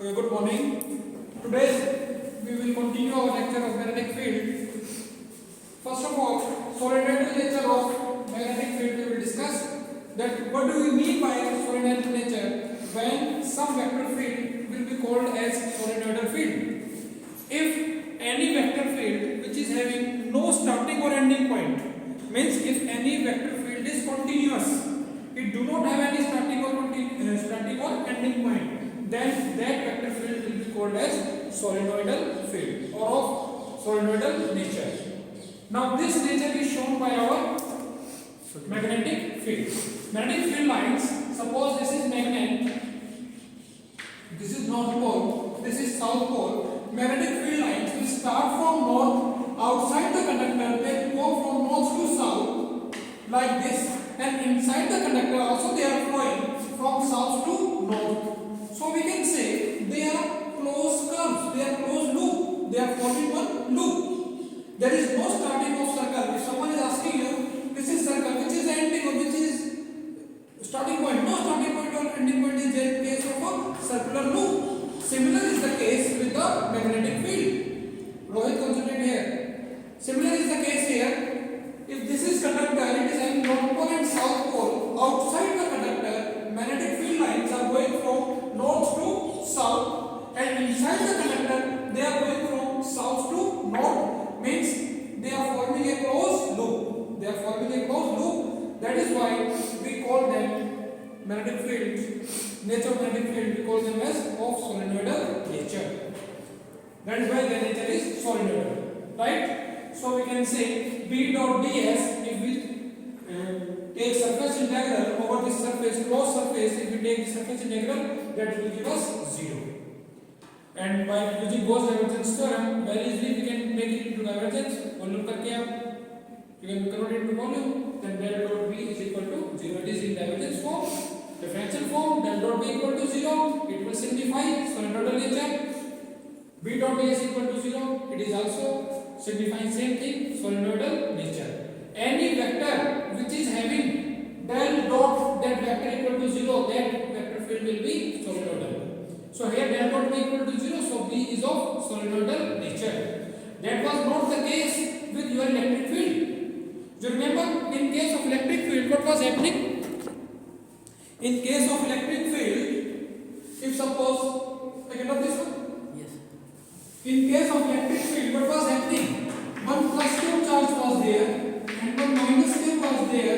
Good morning. Today we will continue our lecture of magnetic field. First of all, solenoidal nature of magnetic field we will discuss. That what do we mean by solenoidal nature? When some vector field will be called as solenoidal field. If any vector field which is having no starting or ending point, means if any vector field is continuous, it do not have any starting or ending point, then that vector field will be called as solenoidal field or of solenoidal nature. Now this nature is shown by our magnetic field. Magnetic field lines, suppose this is magnet, this is north pole, this is south pole. Magnetic field lines will start from north outside the conductor, they go from north to south like this, and inside the conductor also they are flowing from south to north. So we can say they are closed curves, they are closed loop, they are forming one loop. There is no starting of circle. If someone is asking you, this is circle, which is the ending or which is starting point? No starting point or ending point is there in case of a circular loop. Similar is the case with the magnetic field. Rohit, concentrate here. Similar is the case here. If this is conductor, it is having north pole and south pole. Outside the conductor, magnetic field lines are going from north to south, and inside the conductor, they are going from south to north. Means they are forming a closed loop. They are forming a closed loop. That is why we call them magnetic fields. Nature of magnetic field, we call them as of solenoidal nature. That is why their nature is solenoidal, right? So we can say B dot ds, if we take surface integral over this surface, closed surface, if we take the surface integral, that will give us 0. And by using Gauss divergence theorem, very easily we can make it into divergence. Volume करके आप you can convert it into volume. Then del dot B is equal to 0. It is in divergence form. Differential form, del dot B equal to 0. It will signify solenoidal nature. B dot B is equal to 0. It is also signifying same thing, solenoidal nature. Any vector which is having del dot that vector equal to 0, that vector field will be solenoidal. So here del dot B equal to 0, so B is of solenoidal nature. That was not the case with your electric field. You remember, in case of electric field, what was happening? In case of electric field, if suppose, I can have this one? Yes. In case of electric field, what was happening? One plus Q charge was there and one minus Q was there.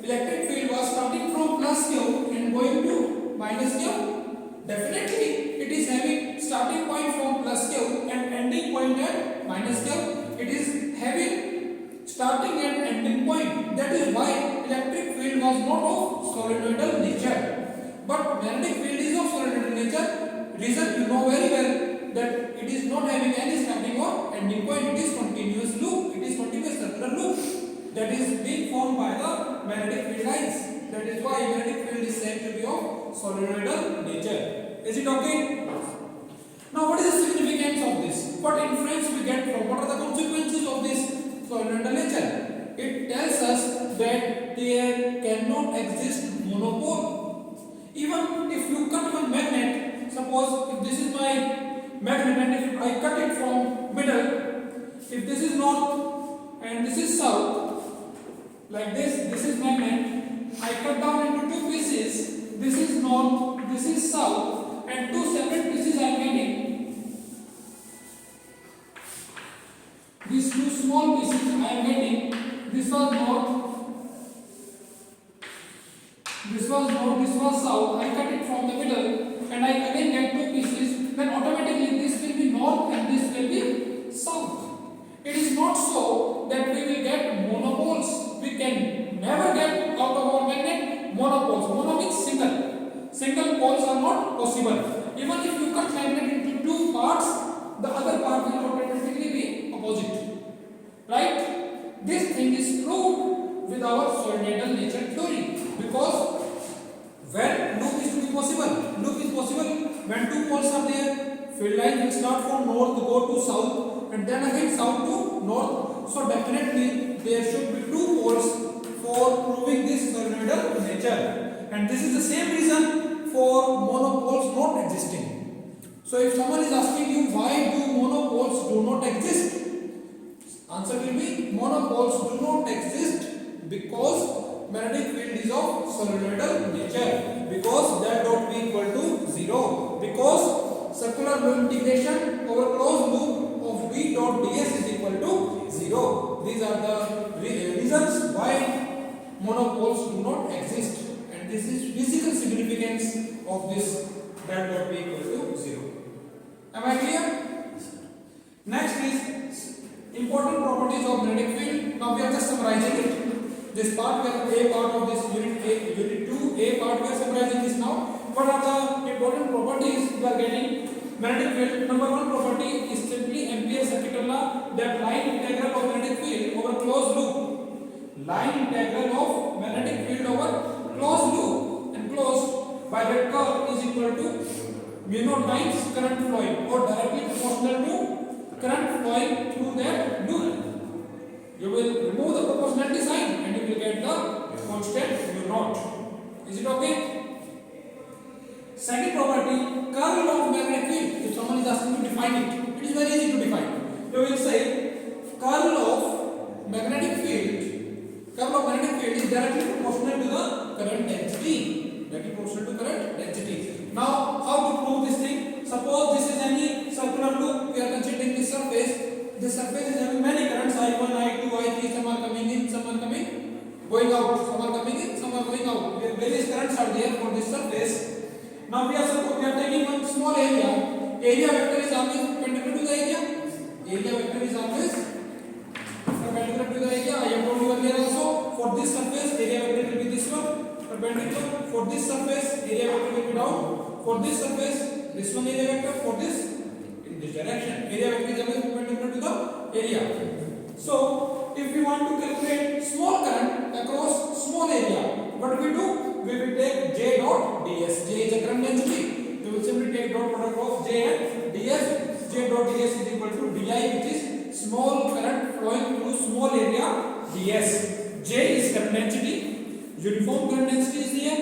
Electric field was starting from plus Q and going to minus Q. Definitely, it is having starting point from plus Q and ending point at minus Q. It is having starting and ending point. That is why electric field was not of solenoidal nature. But magnetic field is of solenoidal nature. Reason you know very well that it is not having any starting or ending point. It is continuous loop. It is continuous circular loop that is being formed by the magnetic field lines. That is why magnetic field is said to be of solenoidal nature. Is it okay? Now what is the significance of this? What inference we get from? What are the consequences of this solenoidal nature? It tells us that there cannot exist monopole. Even if you cut one magnet, suppose if this is my magnet and if I cut it from middle, if this is north and this is south, like this is magnet, I cut down into two pieces, this is north, this is south, and two separate pieces I am getting. These two small pieces I am getting, this was north, this was south. I cut it from the middle and I again get two pieces, then automatically this will be north and this will be south. It is not so that we will get monopoles. We can never get out of our magnet monopoles. Mono means single. Single poles are not possible. Even if you cut magnet into two parts, the other part will automatically be opposite. Right? This thing is proved with our solenoidal nature theory, because when loop is to be possible, loop is possible when two poles are there. Field line will start from north, go to south, and then again south to north. So definitely there should be two poles for proving this solenoidal nature. And this is the same reason for monopoles not existing. So if someone is asking you why do monopoles do not exist, answer will be monopoles do not exist because magnetic field is of solenoidal nature, because del dot B equal to 0, because circular loop integration over closed loop of B dot ds is equal to 0. These are the reasons why monopoles do not exist, and this is physical significance of this del dot B equal to 0. Am I clear? Next is important properties of magnetic field. Now we are just summarizing it. This part, we are A part of this unit 2A part, we are summarizing this now. What are the important properties we are getting? Magnetic field, number one property is simply Ampere's circuit law, that line integral of magnetic field over closed loop. Line integral of magnetic field over closed loop enclosed by that curve is equal to mu naught times current flowing, or directly proportional to current flowing through that loop. You will remove the proportionality sign and you will get the constant mu naught. Is it okay? Second property, curl of magnetic field. If someone is asking to define it, it is very easy to define. You will say curl of magnetic field is directly proportional to the current density. Directly proportional to current density. Now, how to prove this thing? Suppose this is any circular loop. We are considering this surface. This surface is having many currents, I1, I2, I3. Some are coming in, some are going out. Some are coming in, some are going out. Various currents are there for this surface. Now we are taking one small area. Area vector is always perpendicular to the area. Area vector is always perpendicular to the area. I have told you earlier also. For this surface, area vector will be this one, perpendicular. For this surface, area vector will be down. For this surface, this one area vector. For this, in this direction, area vector is always perpendicular to the area. So, if we want to calculate small current across small area, what we do? We will take J dot ds. J is a current density. We will simply take dot product of J and ds. J dot ds is equal to di, which is small current flowing through small area ds. J is current density. Uniform current density is here.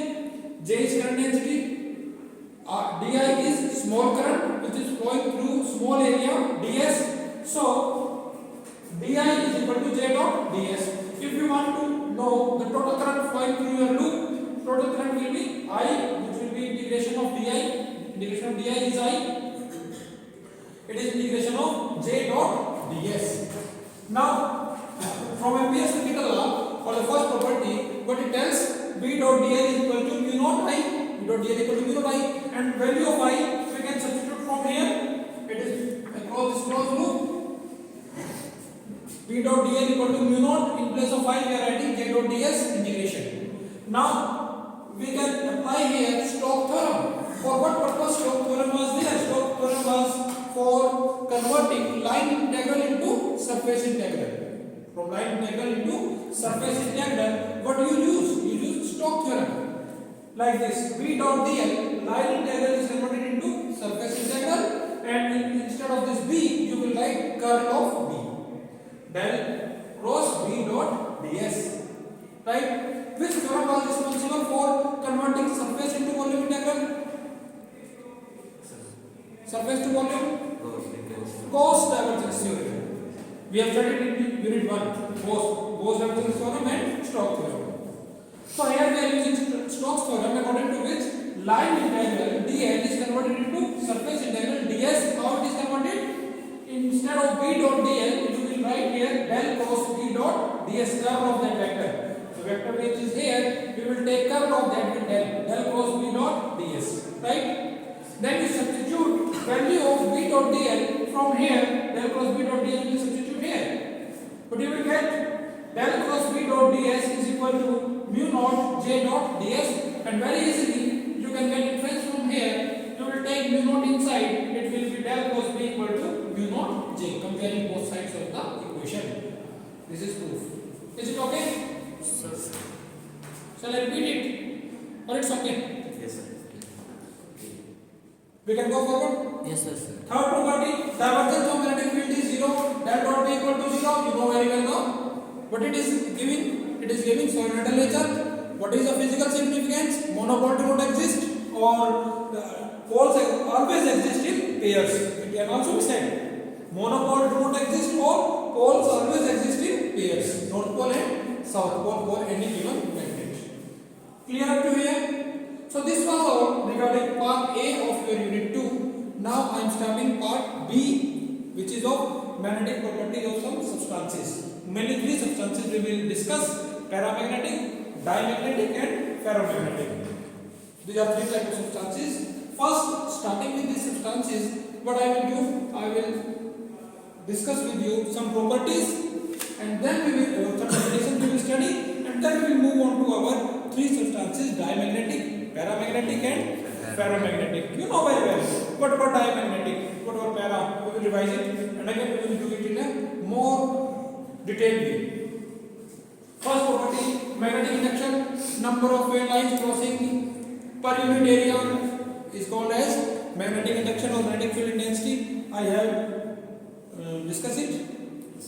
J is current density. Di is small current which is flowing through small area ds. So di is equal to J dot ds. If you want to know the total current flowing through your loop, total current will be I, which will be integration of di. Integration of di is I. It is integration of J dot ds. Now, from Ampere's circuit law, for the first property, what it tells, B dot dl is equal to mu naught I. B dot dl equal to mu naught I, and value of I we can substitute from here. It is across this closed loop. B dot dl equal to mu naught. In place of I, we are writing J dot ds integration. Now, we can apply here Stokes theorem. For what purpose Stokes theorem was there? Stokes theorem was for converting line integral into surface integral. From line integral into surface integral, what you use? You use Stokes theorem. Like this, B dot dl, line integral is converted into surface integral, and instead of this B, you will write curl of B. Del cross B dot ds. Right? Which theorem was responsible for converting surface into volume integral? Surface to volume? Gauss divergence theorem. We have studied in unit 1. Gauss divergence theorem and Stokes theorem. So here we are using Stokes theorem, according to which line integral dl is converted into surface integral ds. How it is converted? Instead of B dot dl, you will write here del cross B dot ds, curl of that vector. Vector which is here, we will take curl of that with del cross B dot ds, right? Then you substitute value of B dot dl from here, del cross B dot ds will substitute here. But you will get del cross B dot ds is equal to mu naught J dot ds, and very easily you can get inference from here. You will take mu naught inside, it will be del cross B equal to mu naught J, comparing both sides of the equation. This is proof. Is it okay? Shall I repeat it? Or it's okay? Yes, sir. We can go forward? Yes, sir. Third property, divergence of magnetic field is 0, del dot B equal to 0. You know very well now. What it is giving? It is giving solenoidal nature. What is the physical significance? Monopole do not exist, or poles always exist in pairs. It can also be said. Monopole do not exist or poles always exist in pairs. North pole and south pole for any given magnet. Clear up to here? So this was all regarding part A of your unit 2. Now I am starting part B, which is of magnetic properties of some substances. Mainly three substances we will discuss: paramagnetic, diamagnetic and ferromagnetic. These are three types of substances. First, starting with these substances, what I will do, I will discuss with you some properties, and then we will some definitions we will study, and then we will move on to our three substances: diamagnetic, paramagnetic and ferromagnetic. You know very well what about diamagnetic, what about para. We will revise it, and again we will do it in a more detailed way. First property, magnetic induction. Number of wave lines crossing per unit area is called as magnetic induction or magnetic field intensity. I have discussed it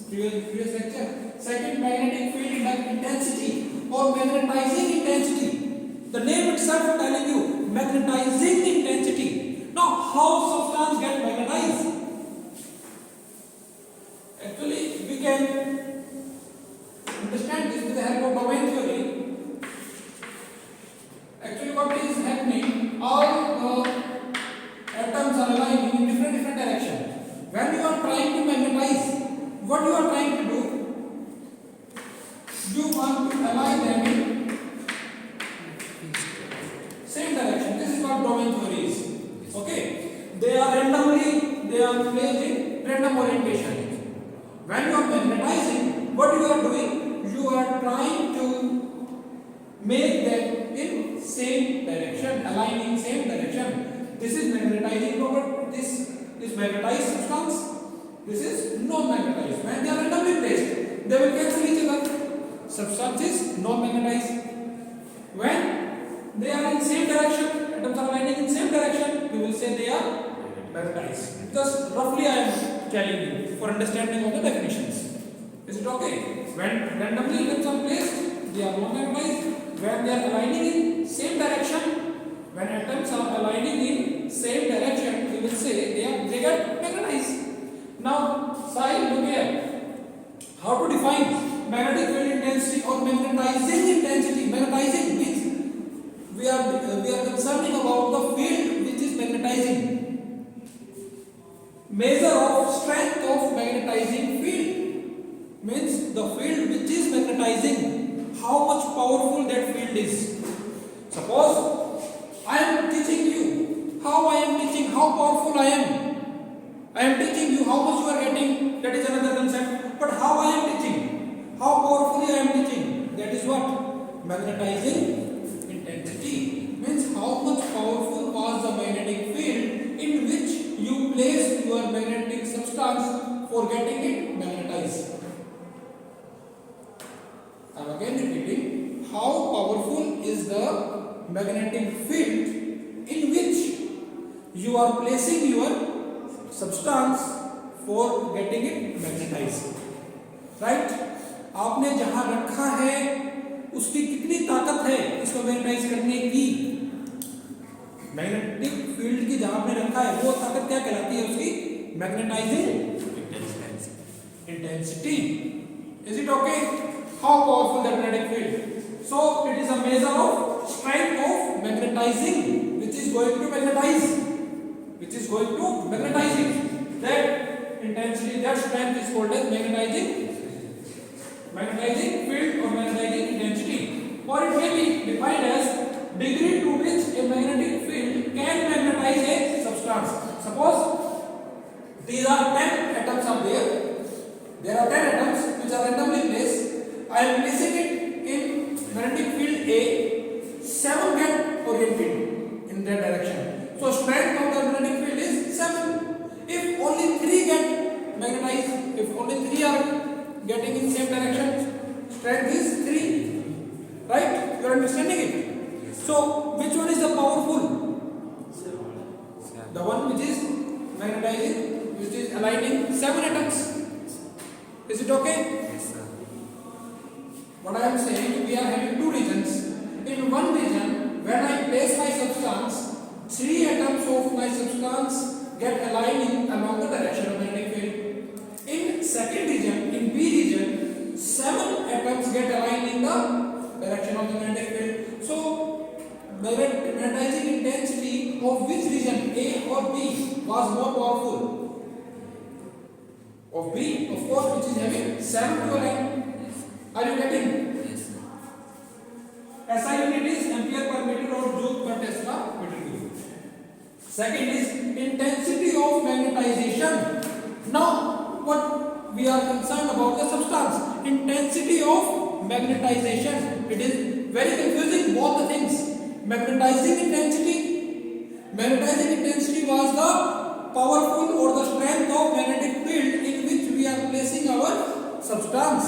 previous lecture. Second, magnetic field intensity or magnetizing intensity. The name itself telling you magnetizing intensity. Now, how substance get magnetized? Actually, we can understand this with the help of domain theory. Actually, what is happening? All the atoms are aligning in different directions. When you are trying to magnetize, what you are trying to do? You want to align them in same direction. This is what domain theory is. Okay? They are placed in random orientation. When you are magnetizing, what you are doing? You are trying to make them in same direction, aligning same direction. This is magnetizing property. This is magnetized substance. This is non-magnetized. When they are randomly placed, they will cancel each other. Substances non-magnetized. When they are in same direction, atoms are aligning in same direction, we will say they are magnetized. Because roughly I am telling you for understanding of the definitions. Is it okay? When randomly atoms are placed, they are non-magnetized. When they are aligning in same direction, when atoms are aligning in same direction, we will say they get magnetized. Now, Sai, look here. How to define magnetic field intensity or magnetizing intensity? Magnetizing means we are concerning about the field which is magnetizing. Measure of strength of magnetizing field means the field which is magnetizing, how much powerful that field is. Suppose I am teaching you how I am teaching, how powerful I am. I am teaching you how much you are getting, that is another concept. But how I am teaching, how powerfully I am teaching, that is what? Magnetizing intensity means how much powerful was the magnetic field in which you place your magnetic substance for getting it magnetized. I am again repeating, how powerful is the magnetic field in which you are placing your substance for getting it magnetized. Right? आपने जहां रखा है उसकी कितनी ताकत है इसको magnetise करने की? मैग्नेटिक फील्ड की जहां आपने रखा है वो ताकत क्या कहलाती है उसकी? Magnetising intensity. Is it okay? How powerful that magnetic field? So it is a measure of strength of magnetizing, which is going to magnetize. Which is going to magnetize it. That intensity, that strength is called as magnetizing field or magnetizing intensity. Or it may be defined as degree to which a magnetic field can magnetize a substance. Suppose these are 10 atoms are there. There are 10 atoms which are randomly placed. I am placing it in magnetic field A. 7 get oriented in that direction. So strength of the magnetic field is 7. If only 3 get magnetized, if only 3 are getting in same direction, strength is 3. Right? You are understanding it? So which one is the powerful? The one which is magnetizing, which is aligning 7 atoms. Is it okay? Yes, sir. What I am saying, we are having two regions. In one region, when I place my substance, 3 atoms of my substance get aligned along the direction of magnetic field. In second region, in B region, 7 atoms get aligned in the direction of the magnetic field. So magnetizing intensity of which region, A or B, was more powerful? Of B, of course, which is having 7 to align. Are you getting? Yes, sir. SI unit is ampere per meter or joule per Tesla meter cube. Second is intensity of magnetization. Now, what we are concerned about the substance. Intensity of magnetization. It is very confusing, both the things. Magnetizing intensity was the powerful or the strength of magnetic field in which we are placing our substance.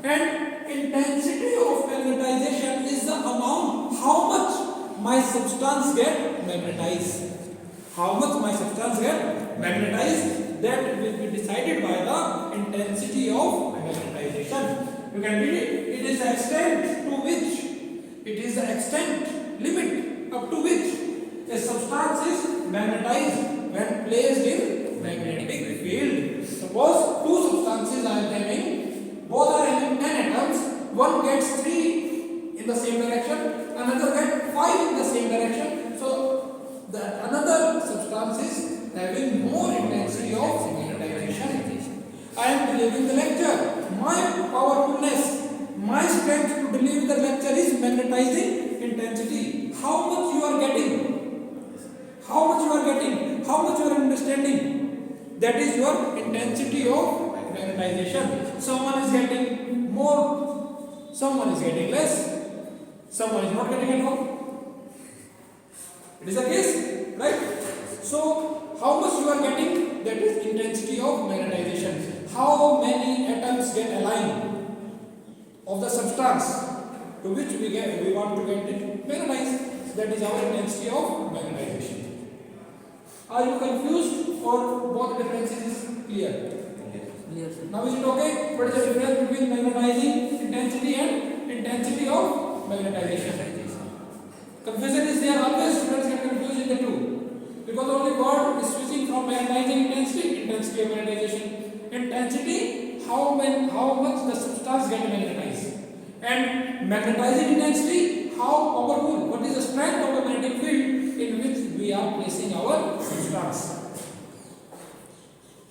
And intensity of magnetization is the amount how much my substance get magnetized. How much my substance get magnetized, that will be decided by the intensity of magnetization. You can read it. It is the extent to which, it is the extent limit up to which a substance is magnetized when placed in magnetic field. Suppose two substances are having, both are having 10 atoms, one gets 3 in the same direction, another gets 5 in the same direction. So the another substance is having more intensity of magnetization. I am delivering the lecture. My powerfulness, my strength to deliver the lecture is magnetizing intensity. How much you are getting? How much you are getting? How much you are understanding? That is your intensity of magnetization. Someone is getting more, someone is getting less, someone is not getting at all. It is the case, right? So, how much you are getting? That is intensity of magnetization. How many atoms get aligned of the substance to which we want to get it magnetized. That is our intensity of magnetization. Are you confused or both differences is clear? Clear, sir. Now is it okay? What is the difference between magnetizing intensity and intensity of magnetization? Confusion is there, always students get confused in the two. Because only word is switching from magnetizing intensity of magnetization. Intensity, how much the substance get magnetized. And magnetizing intensity, how powerful, what is the strength of the magnetic field in which we are placing our substance.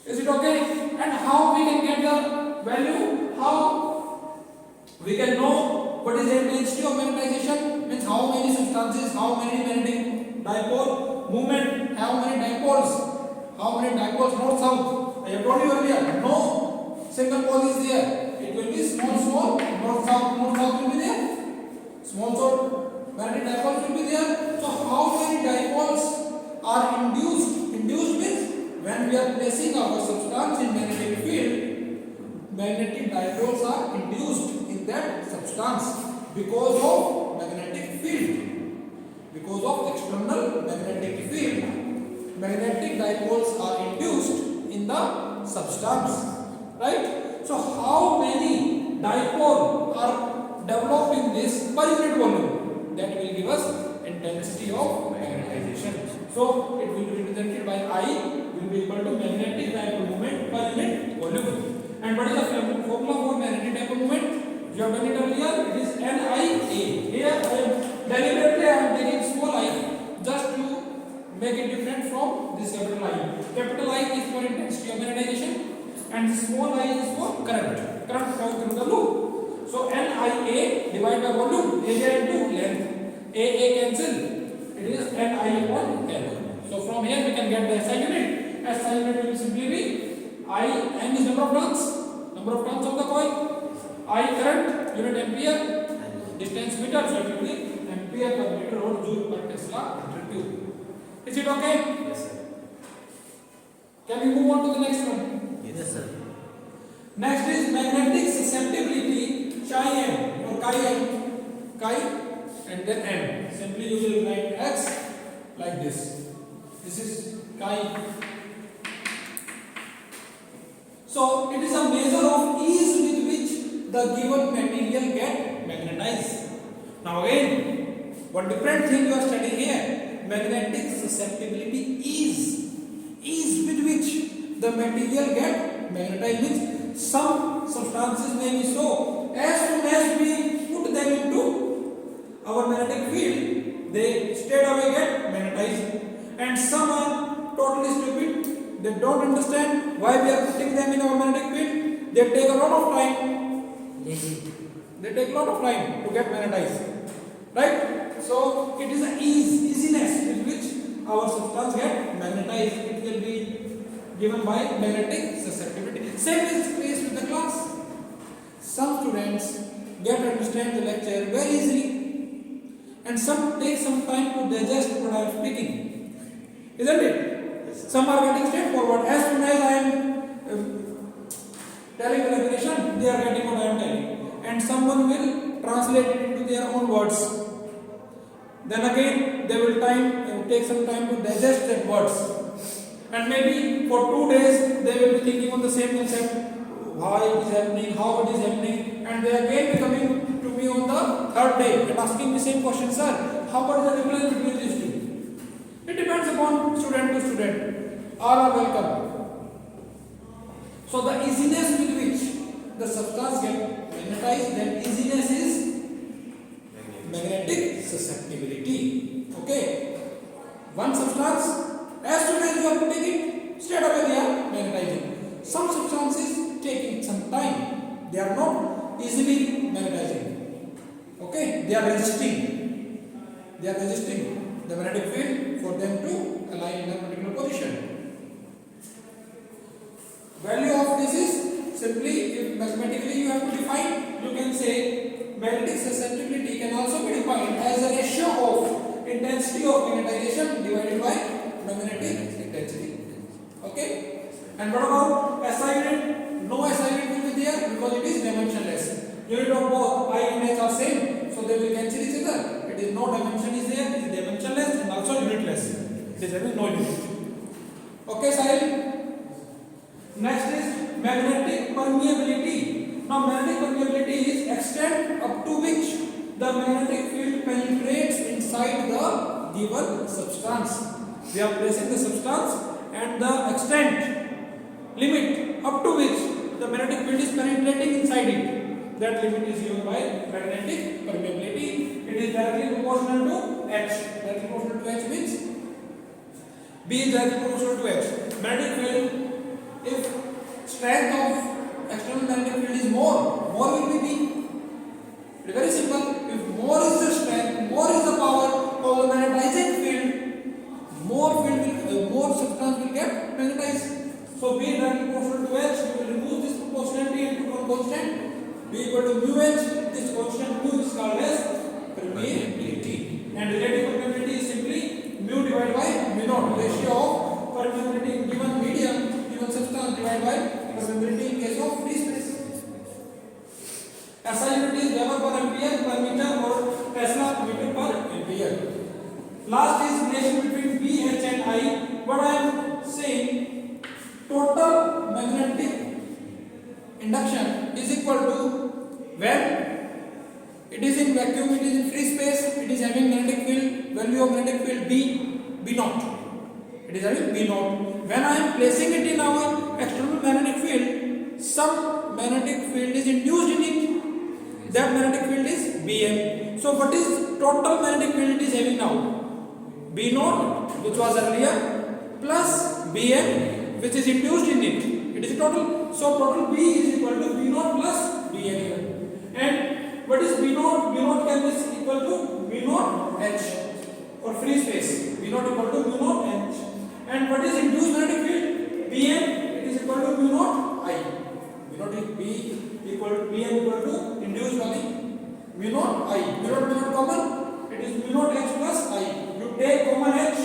Is it okay? And how we can get the value? How we can know what is the intensity of magnetization? Means how many substances, how many magnetic dipole movement, how many dipoles north south. I have told you earlier, no single pole is there. It will be small north south will be there. Small magnetic dipoles will be there. So how many dipoles are induced? Induced means when we are placing our substance in magnetic field, magnetic dipoles are induced in that substance because of magnetic field. Because of external magnetic field, magnetic dipoles are induced in the substance. Right? So how many dipoles are developed in this per unit volume? That will give us intensity of magnetization. So it will be represented by I will be equal to magnetic dipole moment per unit volume. And what is the formula for magnetic dipole moment? You have done it earlier. It is NIA. Here deliberately I am taking small I just to make it different from this capital I. Capital I is for intensity of magnetization and small I is for current. Current flowing through the loop. So NIA divided by volume, area into length. AA cancel. It is NI upon N. So from here we can get the SI unit. SI unit will simply be I, N is number of turns of the coil. I current, unit ampere, distance meter, so it will be ampere per meter or joule per Tesla meter cube. Is it okay? Yes, sir. Can we move on to the next one? Yes, sir. Next is magnetic susceptibility, chi m or chi and then m. Simply you will write x like this. This is chi. So it is a measure of ease with which the given material get magnetized. Now again, one different thing you are studying here. Magnetic susceptibility is the material get magnetized. Means some substances may be so. As soon as we put them into our magnetic field, they straight away get magnetized. And some are totally stupid. They don't understand why we are putting them in our magnetic field. They take a lot of time. They take a lot of time to get magnetized. Right? So it is an easiness with which our substance get magnetized. It will be given by magnetic susceptibility. Same is the case with the class. Some students get to understand the lecture very easily, and some take some time to digest what I am speaking. Isn't it? Some are getting straightforward. As soon as I am telling the definition, they are getting what I am telling, and someone will translate it into their own words. Then again, they will take some time to digest that words. And maybe for 2 days they will be thinking on the same concept, why it is happening, how it is happening, and they again be coming to me on the 3rd day and asking the same question, sir, how what is the difference between these two? It depends upon student to student. All are welcome. So the easiness with which the substance get magnetized, that easiness is magnetic susceptibility. Okay. One substance, as soon as you are putting it, straight away they are magnetizing. Some substances taking some time. They are not easily magnetizing. Okay, they are resisting. They are resisting the magnetic field for them to align in a particular position. Value of this is simply, if mathematically you have to define, you can say magnetic susceptibility can also be defined as a ratio of intensity of magnetization divided by magnetic intensity. Okay? And what about SI unit? No SI unit will be there because it is dimensionless. Unit of both I and H are same, so they will cancel each other. It is no dimension is there, it is dimensionless and also unitless. It is having no unit. Okay, Sahil? Next is magnetic permeability. Now, magnetic permeability is extent up to which the magnetic field penetrates inside the given substance. We are placing the substance and the extent limit up to which the magnetic field is penetrating inside it. That limit is given by magnetic permeability. It is directly proportional to H. Directly proportional to H means B is directly proportional to H. Magnetic field, if strength of external magnetic field is more will be B. It is very simple. If more is the strength, more is the power of the magnetizing field, more substance will get magnetized. So B directly proportional to H, we will remove this proportionality and put one constant. B equal to mu H, this constant mu is called as permeability. And relative permeability is simply mu divided by mu naught, ratio of permeability in given medium, given substance divided by permeability in case of free space. SI unit is Weber per ampere per meter or Tesla meter per ampere. Last is relation between B, H and I. What I am saying, total magnetic induction is equal to when it is in vacuum, it is in free space, it is having magnetic field, value of magnetic field B naught. It is having B naught. When I am placing it in our external magnetic field, some magnetic field is induced in it. That magnetic field is Bm. So what is total magnetic field it is having now? B naught, which was earlier, plus Bm, which is induced in it. It is total. So total B is equal to B naught plus Bm. And what is B naught? B naught can be equal to B naught H for free space. B naught equal to B naught H. And what is induced magnetic field? Bm, it is equal to mu naught I. B naught is B equal to Bm equal to induced value mu naught I. Mu naught common, it is mu naught H plus I. You take common H,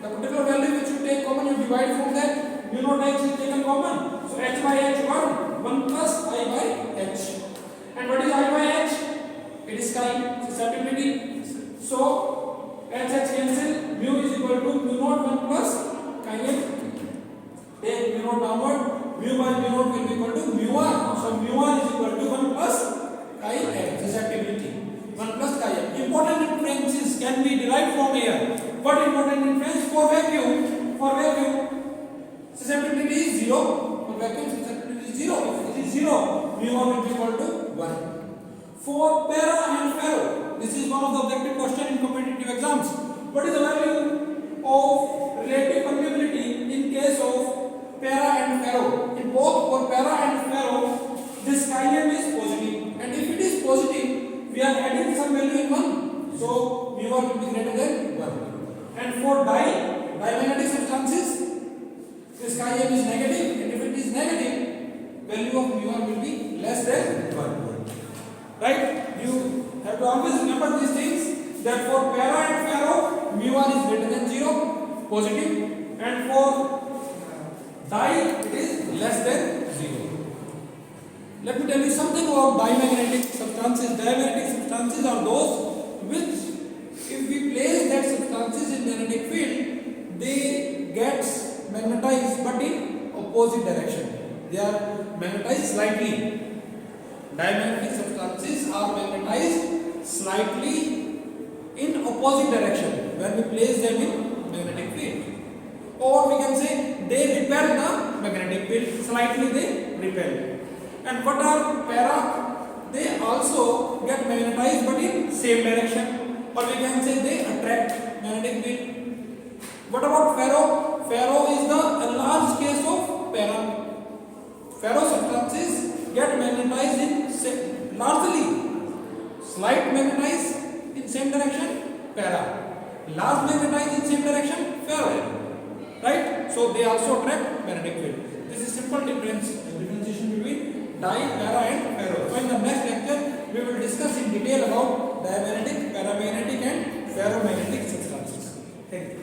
the particular value which you take common, you divide from that. Mu naught H is taken common, so H by H 1 plus I by H. And what is I by H? It is chi, susceptibility. So H cancel, mu is equal to mu naught 1 plus chi M. Take mu naught downward, mu by mu naught will be equal to mu 1. So mu 1 is equal to 1 plus chi M, susceptibility. 1 plus chi M. Important inferences can be derived from here. What important inference? For vacuum, for vacuum susceptibility is 0. For vacuum susceptibility is 0. If it is 0, mu1 will be equal to 1. For para and ferro, this is one of the objective question in competitive exams. What is the value of relative permeability in case of para and ferro? In both for para and ferro, this chi-m is positive, and if it is positive, we are adding some value in 1, so mu1 will be greater than 1. And for dimagnetic substances, this chi-m is negative, and if it is negative, value of mu1 will be less than 1. Right? You have to always remember these things, that for para and ferro, mu1 is greater than 0, positive, and for di it is less than 0. Let me tell you something about dimagnetic substances. Dimagnetic substances are those which, if we place that substances in magnetic field, they get magnetized but in opposite direction. They are magnetized slightly. Dimagnetic substances are magnetized slightly in opposite direction when we place them in magnetic field. Or we can say they repel the magnetic field, slightly they repel. And what are para? They also get magnetized but in same direction, or we can say they attract magnetic field. What about ferro? Ferro is the enlarged case of para. Ferro substances get magnetized in largely, slight magnetized in same direction, para. Large magnetized in same direction, ferro. Right? So they also attract magnetic field. This is simple differentiation between di, para and ferro. So in the next lecture, we will discuss in detail about diamagnetic, paramagnetic and ferromagnetic substances. Thank you.